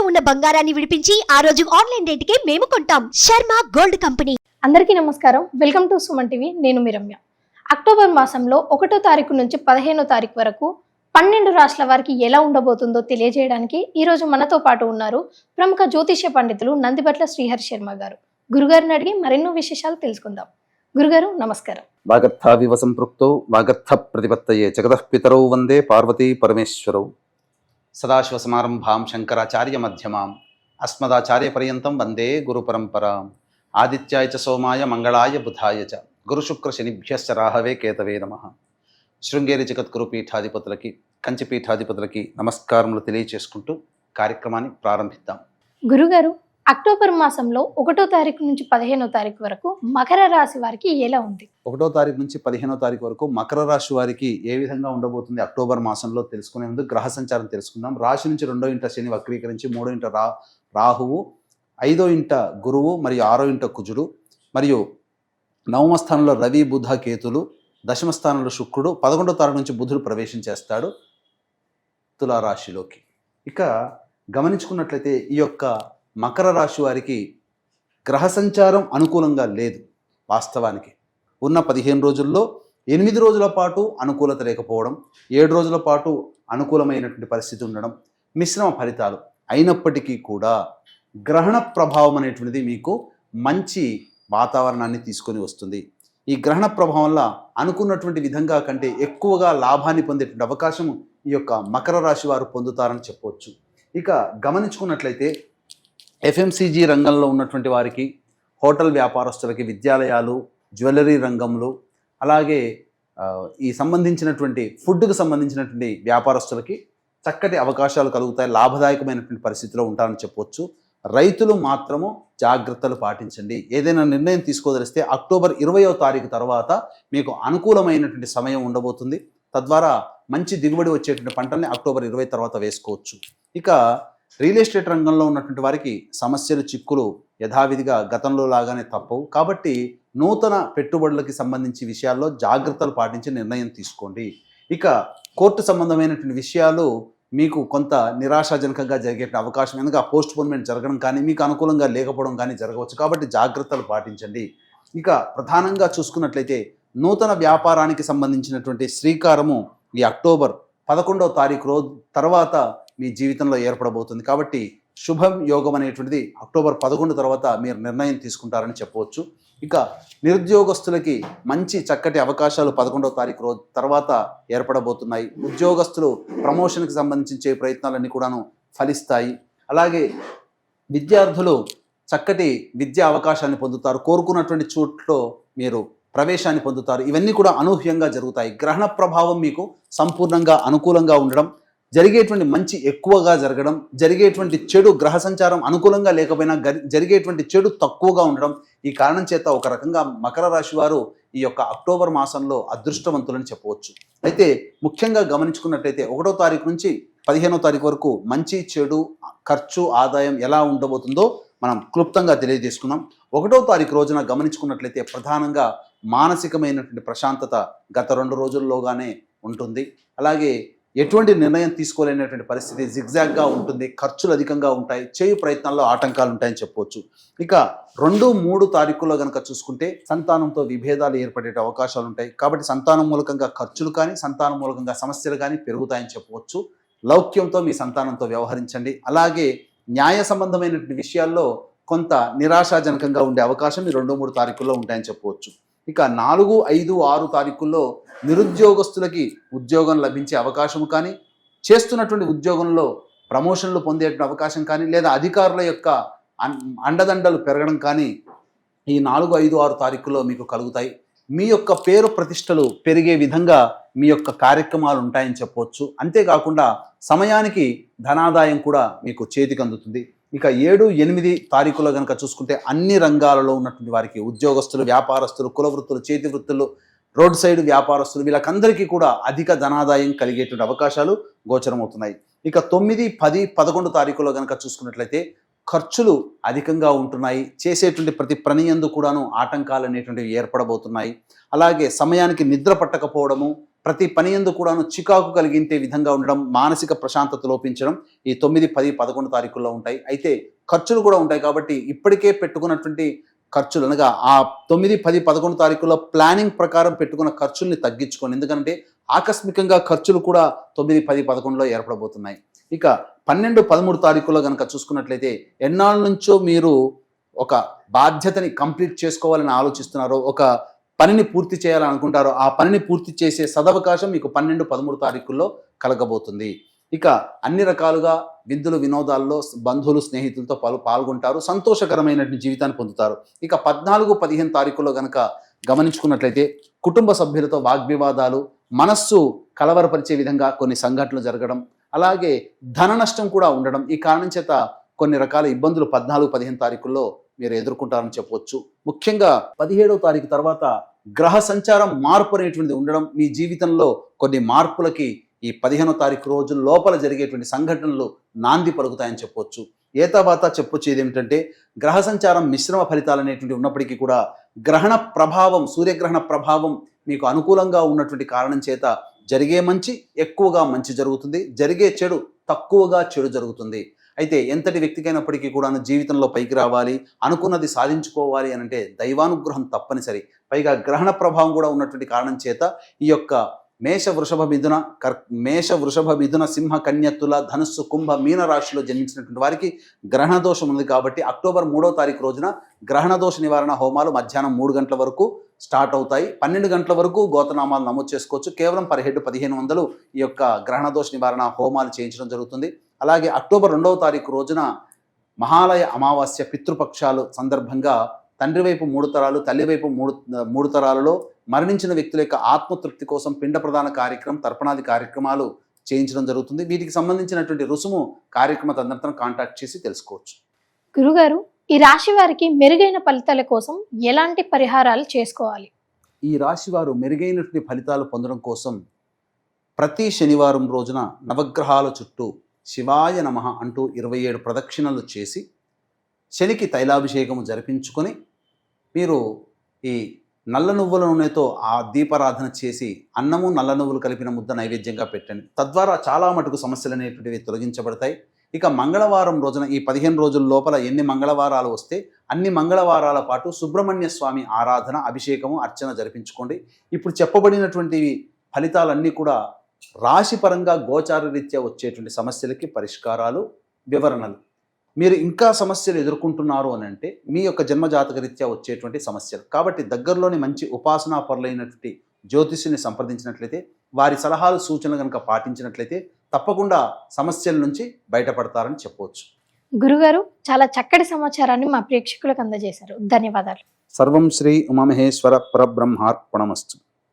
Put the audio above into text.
ఉన్న బంగారాన్ని విడిపించి ఆ రోజు ఆన్లైన్ రేటుకే మేము కొంటాం. Sharma gold company. అందరికీ నమస్కారం. Welcome to Suman TV. నేను మీ రమ్య. అక్టోబర్ మాసంలో 1వ తారీఖు నుంచి 15వ తారీఖు వరకు 12 రాష్ట్రాల వారికి ఎలా ఉండబోతుందో తెలియజేయడానికి ఈ రోజు మనతో పాటు ఉన్నారు ప్రముఖ జ్యోతిష్య పండితులు నందిబట్ల శ్రీహరి శర్మ గారు. గురుగారిని అడిగి మరెన్నో విశేషాలు తెలుసుకుందాం. గురుగారు నమస్కారం. వాగర్థావివ సంపృక్తౌ వాగర్థ ప్రతిపత్తయే జగతః పితరౌ వందే పార్వతీ పరమేశ్వరౌ. సదాశివ సమారంభాం శంకరాచార్య మధ్యమాం అస్మదాచార్య పర్యంతం వందే గురు పరంపరాం. ఆదిత్యాయ చ సోమాయ మంగళాయ బుధాయ చ గురు శుక్ర శనిభ్యశ్చ రాహవే కేతవే నమః. శృంగేరి జగద్గురు పీఠాధిపతులకి కంచి పీఠాధిపతులకి నమస్కారములు తెలియచేసుకుంటూ కార్యక్రమాన్ని ప్రారంభిద్దాం. గురుగారు, అక్టోబర్ మాసంలో 1వ తారీఖు నుంచి 15వ తారీఖు వరకు మకర రాశి వారికి ఎలా ఉంది? 1వ తారీఖు నుంచి 15వ తారీఖు వరకు మకర రాశి వారికి ఏ విధంగా ఉండబోతుంది అక్టోబర్ మాసంలో తెలుసుకునే ముందు గ్రహ సంచారం తెలుసుకుందాం. రాశి నుంచి 2వ ఇంట శని వక్రీకరించి 3వ ఇంట రాహువు, 5వ ఇంట గురువు మరియు 6వ ఇంట కుజుడు మరియు 9వ స్థానంలో రవి బుధ కేతులు, 10వ స్థానంలో శుక్రుడు, 11వ తారీఖు నుంచి బుధుడు ప్రవేశించేస్తాడు తులారాశిలోకి. ఇక గమనించుకున్నట్లయితే ఈ యొక్క మకర రాశి వారికి గ్రహ సంచారం అనుకూలంగా లేదు. వాస్తవానికి ఉన్న 15 రోజుల్లో 8 రోజుల పాటు అనుకూలత లేకపోవడం, 7 రోజుల పాటు అనుకూలమైనటువంటి పరిస్థితి ఉండడం, మిశ్రమ ఫలితాలు. అయినప్పటికీ కూడా గ్రహణ ప్రభావం అనేటువంటిది మీకు మంచి వాతావరణాన్ని తీసుకొని వస్తుంది. ఈ గ్రహణ ప్రభావం వల్ల అనుకున్నటువంటి విధంగా కంటే ఎక్కువగా లాభాన్ని పొందేటువంటి అవకాశం ఈ యొక్క మకర రాశి వారు పొందుతారని చెప్పవచ్చు. ఇక గమనించుకున్నట్లయితే ఎఫ్ఎంసీజీ రంగంలో ఉన్నటువంటి వారికి, హోటల్ వ్యాపారస్తులకి, విద్యాలయాలు, జ్యువెలరీ రంగంలో, అలాగే ఈ సంబంధించినటువంటి ఫుడ్కు సంబంధించినటువంటి వ్యాపారస్తులకి చక్కటి అవకాశాలు కలుగుతాయి. లాభదాయకమైనటువంటి పరిస్థితిలో ఉంటారని చెప్పవచ్చు. రైతులు మాత్రము జాగ్రత్తలు పాటించండి. ఏదైనా నిర్ణయం తీసుకోదలిస్తే అక్టోబర్ 20వ తారీఖు తర్వాత మీకు అనుకూలమైనటువంటి సమయం ఉండబోతుంది. తద్వారా మంచి దిగుబడి వచ్చేటువంటి పంటల్ని అక్టోబర్ 20 తర్వాత వేసుకోవచ్చు. ఇక రియల్ ఎస్టేట్ రంగంలో ఉన్నటువంటి వారికి సమస్యలు, చిక్కులు యథావిధిగా గతంలో లాగానే తప్పవు. కాబట్టి నూతన పెట్టుబడులకి సంబంధించి విషయాల్లో జాగ్రత్తలు పాటించి నిర్ణయం తీసుకోండి. ఇక కోర్టు సంబంధమైనటువంటి విషయాలు మీకు కొంత నిరాశాజనకంగా జరిగే అవకాశం, ఎందుకంటే పోస్ట్ పోన్మెంట్ జరగడం కానీ, మీకు అనుకూలంగా లేకపోవడం కానీ జరగవచ్చు. కాబట్టి జాగ్రత్తలు పాటించండి. ఇక ప్రధానంగా చూసుకున్నట్లయితే నూతన వ్యాపారానికి సంబంధించినటువంటి శ్రీకారము ఈ అక్టోబర్ 11వ తారీఖు రోజు తర్వాత మీ జీవితంలో ఏర్పడబోతుంది. కాబట్టి శుభం యోగం అనేటువంటిది అక్టోబర్ 11 తర్వాత మీరు నిర్ణయం తీసుకుంటారని చెప్పవచ్చు. ఇక నిరుద్యోగస్తులకి మంచి చక్కటి అవకాశాలు 11వ తారీఖు రోజు తర్వాత ఏర్పడబోతున్నాయి. ఉద్యోగస్తులు ప్రమోషన్కి సంబంధించే ప్రయత్నాలన్నీ కూడాను ఫలిస్తాయి. అలాగే విద్యార్థులు చక్కటి విద్యా అవకాశాన్ని పొందుతారు. కోరుకున్నటువంటి చోట్లో మీరు ప్రవేశాన్ని పొందుతారు. ఇవన్నీ కూడా అనూహ్యంగా జరుగుతాయి. గ్రహణ ప్రభావం మీకు సంపూర్ణంగా అనుకూలంగా ఉండడం, జరిగేటువంటి మంచి ఎక్కువగా జరగడం, జరిగేటువంటి చెడు గ్రహ సంచారం అనుకూలంగా లేకపోయినా జరిగేటువంటి చెడు తక్కువగా ఉండడం, ఈ కారణం చేత ఒక రకంగా మకర రాశి వారు ఈ యొక్క అక్టోబర్ మాసంలో అదృష్టవంతులని చెప్పవచ్చు. అయితే ముఖ్యంగా గమనించుకున్నట్లయితే 1వ తారీఖు నుంచి 15వ తారీఖు వరకు మంచి, చెడు, ఖర్చు, ఆదాయం ఎలా ఉండబోతుందో మనం క్లుప్తంగా తెలియజేసుకున్నాం. 1వ తారీఖు రోజున గమనించుకున్నట్లయితే ప్రధానంగా మానసికమైనటువంటి ప్రశాంతత గత 2 రోజుల్లోగానే ఉంటుంది. అలాగే ఎటువంటి నిర్ణయం తీసుకోలేనటువంటి పరిస్థితి జిగ్జాగ్గా ఉంటుంది. ఖర్చులు అధికంగా ఉంటాయి. చేయు ప్రయత్నాల్లో ఆటంకాలు ఉంటాయని చెప్పవచ్చు. ఇక 2, 3 తారీఖుల్లో కనుక చూసుకుంటే సంతానంతో విభేదాలు ఏర్పడే అవకాశాలు ఉంటాయి. కాబట్టి సంతానం మూలకంగా ఖర్చులు కానీ, సంతానం మూలకంగా సమస్యలు కానీ పెరుగుతాయని చెప్పవచ్చు. లౌక్యంతో మీ సంతానంతో వ్యవహరించండి. అలాగే న్యాయ సంబంధమైనటువంటి విషయాల్లో కొంత నిరాశాజనకంగా ఉండే అవకాశం ఈ 2, 3 తారీఖుల్లో ఉంటాయని చెప్పవచ్చు. ఇక 4, 5, 6 తారీఖుల్లో నిరుద్యోగస్తులకి ఉద్యోగం లభించే అవకాశం కానీ, చేస్తున్నటువంటి ఉద్యోగంలో ప్రమోషన్లు పొందేటువంటి అవకాశం కానీ, లేదా అధికారుల యొక్క అండదండలు పెరగడం కానీ ఈ 4, 5, 6 తారీఖుల్లో మీకు కలుగుతాయి. మీ యొక్క పేరు ప్రతిష్టలు పెరిగే విధంగా మీ యొక్క కార్యక్రమాలు ఉంటాయని చెప్పవచ్చు. అంతేకాకుండా సమయానికి ధనాదాయం కూడా మీకు చేతికి అందుతుంది. ఇక 7, 8 తారీఖులో కనుక చూసుకుంటే అన్ని రంగాలలో ఉన్నటువంటి వారికి, ఉద్యోగస్తులు, వ్యాపారస్తులు, కుల వృత్తులు, చేతి వృత్తులు, రోడ్ సైడ్ వ్యాపారస్తులు, వీళ్ళకందరికీ కూడా అధిక ధనాదాయం కలిగేటువంటి అవకాశాలు గోచరమవుతున్నాయి. ఇక 9, 10, 11 తారీఖులో కనుక చూసుకున్నట్లయితే ఖర్చులు అధికంగా ఉంటున్నాయి. చేసేటువంటి ప్రతి పనియందు కూడాను ఆటంకాలు అనేటువంటివి ఏర్పడబోతున్నాయి. అలాగే సమయానికి నిద్ర పట్టకపోవడము, ప్రతి పని యందు కూడాను చికాకు కలిగించే విధంగా ఉండడం, మానసిక ప్రశాంతత లోపించడం ఈ 9, 10, 11 తారీఖుల్లో ఉంటాయి. అయితే ఖర్చులు కూడా ఉంటాయి కాబట్టి ఇప్పటికే పెట్టుకున్నటువంటి ఖర్చులు అనగా ఆ 9, 10, 11 తారీఖుల్లో ప్లానింగ్ ప్రకారం పెట్టుకున్న ఖర్చుల్ని తగ్గించుకోండి. ఎందుకంటే ఆకస్మికంగా ఖర్చులు కూడా 9, 10, 11లో ఏర్పడబోతున్నాయి. ఇక 12, 13 తారీఖుల్లో కనుక చూసుకున్నట్లయితే ఎన్నాళ్ళ నుంచో మీరు ఒక బాధ్యతని కంప్లీట్ చేసుకోవాలని ఆలోచిస్తున్నారో, ఒక పనిని పూర్తి చేయాలని అనుకుంటారో ఆ పనిని పూర్తి చేసే సదవకాశం మీకు 12, 13 తారీఖుల్లో కలగబోతుంది. ఇక అన్ని రకాలుగా విందులు వినోదాల్లో బంధువులు స్నేహితులతో పాల్గొంటారు, సంతోషకరమైనటువంటి జీవితాన్ని పొందుతారు. ఇక 14, 15 తారీఖుల్లో కనుక గమనించుకున్నట్లయితే కుటుంబ సభ్యులతో వాగ్వివాదాలు, మనస్సు కలవరపరిచే విధంగా కొన్ని సంఘటనలు జరగడం, అలాగే ధన నష్టం కూడా ఉండడం, ఈ కారణం చేత కొన్ని రకాల ఇబ్బందులు 14, 15 తారీఖుల్లో మీరు ఎదుర్కొంటారని చెప్పవచ్చు. ముఖ్యంగా 17వ తారీఖు తర్వాత గ్రహ సంచారం మార్పు అనేటువంటిది ఉండడం మీ జీవితంలో కొన్ని మార్పులకి ఈ 15వ తారీఖు రోజు లోపల జరిగేటువంటి సంఘటనలు నాంది పలుకుతాయని చెప్పవచ్చు. ఏతావాత చెప్పొచ్చు ఏదేమిటంటే గ్రహ సంచారం మిశ్రమ ఫలితాలు అనేటువంటి ఉన్నప్పటికీ కూడా గ్రహణ ప్రభావం, సూర్యగ్రహణ ప్రభావం మీకు అనుకూలంగా ఉన్నటువంటి కారణం చేత జరిగే మంచి ఎక్కువగా మంచి జరుగుతుంది, జరిగే చెడు తక్కువగా చెడు జరుగుతుంది. అయితే ఎంతటి వ్యక్తికైనప్పటికీ కూడా జీవితంలో పైకి రావాలి, అనుకున్నది సాధించుకోవాలి అని అంటే దైవానుగ్రహం తప్పనిసరి. పైగా గ్రహణ ప్రభావం కూడా ఉన్నటువంటి కారణం చేత ఈ యొక్క మేష వృషభ మిథున సింహ కన్య తుల ధనుస్సు కుంభ మీన రాశిలో జన్మించినటువంటి వారికి గ్రహణ దోషం ఉంది కాబట్టి అక్టోబర్ 3వ తారీఖు రోజున గ్రహణ దోష నివారణ హోమాలు మధ్యాహ్నం 3 గంటల వరకు స్టార్ట్ అవుతాయి. 12 గంటల వరకు గోతనామాలు నమోదు చేసుకోవచ్చు. కేవలం పర్ హెడ్ 1500 ఈ యొక్క గ్రహణ దోష నివారణ హోమాలు చేయించడం జరుగుతుంది. అలాగే అక్టోబర్ 2వ తారీఖు రోజున మహాలయ అమావాస్య పితృపక్షాలు సందర్భంగా తండ్రి వైపు 3 తరాలు, తల్లి వైపు 3 తరాలలో మరణించిన వ్యక్తుల యొక్క ఆత్మతృప్తి కోసం పిండ ప్రదాన కార్యక్రమం, తర్పణాది కార్యక్రమాలు చేయించడం జరుగుతుంది. వీటికి సంబంధించినటువంటి రుసుము కార్యక్రమ తదనంతరం కాంటాక్ట్ చేసి తెలుసుకోవచ్చు. గురుగారు, ఈ రాశి వారికి మెరుగైన ఫలితాల కోసం ఎలాంటి పరిహారాలు చేసుకోవాలి? ఈ రాశి వారు మెరుగైనటువంటి ఫలితాలు పొందడం కోసం ప్రతి శనివారం రోజున నవగ్రహాల చుట్టూ శివాయ నమః అంటూ 27 ప్రదక్షిణలు చేసి శనికి తైలాభిషేకము జరిపించుకొని మీరు ఈ నల్ల నువ్వుల నూనెతో ఆ దీపారాధన చేసి అన్నము నల్ల నువ్వులు కలిపిన ముద్ద నైవేద్యంగా పెట్టండి. తద్వారా చాలా మటుకు సమస్యలు అనేటువంటివి తొలగించబడతాయి. ఇక మంగళవారం రోజున ఈ 15 రోజుల లోపల ఎన్ని మంగళవారాలు వస్తే అన్ని మంగళవారాల పాటు సుబ్రహ్మణ్య స్వామి ఆరాధన, అభిషేకము, అర్చన జరిపించుకోండి. ఇప్పుడు చెప్పబడినటువంటి ఫలితాలన్నీ కూడా రాశిపరంగా గోచార రీత్యా వచ్చేటువంటి సమస్యలకి పరిష్కారాలు, వివరణలు. మీరు ఇంకా సమస్యలు ఎదుర్కొంటున్నారు అని అంటే మీ యొక్క జన్మజాతక రీత్యా వచ్చేటువంటి సమస్యలు కాబట్టి దగ్గరలోని మంచి ఉపాసనా పరులైనటువంటి జ్యోతిష్యుని సంప్రదించినట్లయితే, వారి సలహాలు సూచనలు కనుక పాటించినట్లయితే తప్పకుండా సమస్యల నుంచి బయటపడతారని చెప్పవచ్చు. గురుగారు, చాలా చక్కటి సమాచారాన్ని మా ప్రేక్షకులకు అందజేశారు. ధన్యవాదాలు. సర్వం శ్రీ ఉమామహేశ్వర పరబ్రహ్మార్పణమస్తు.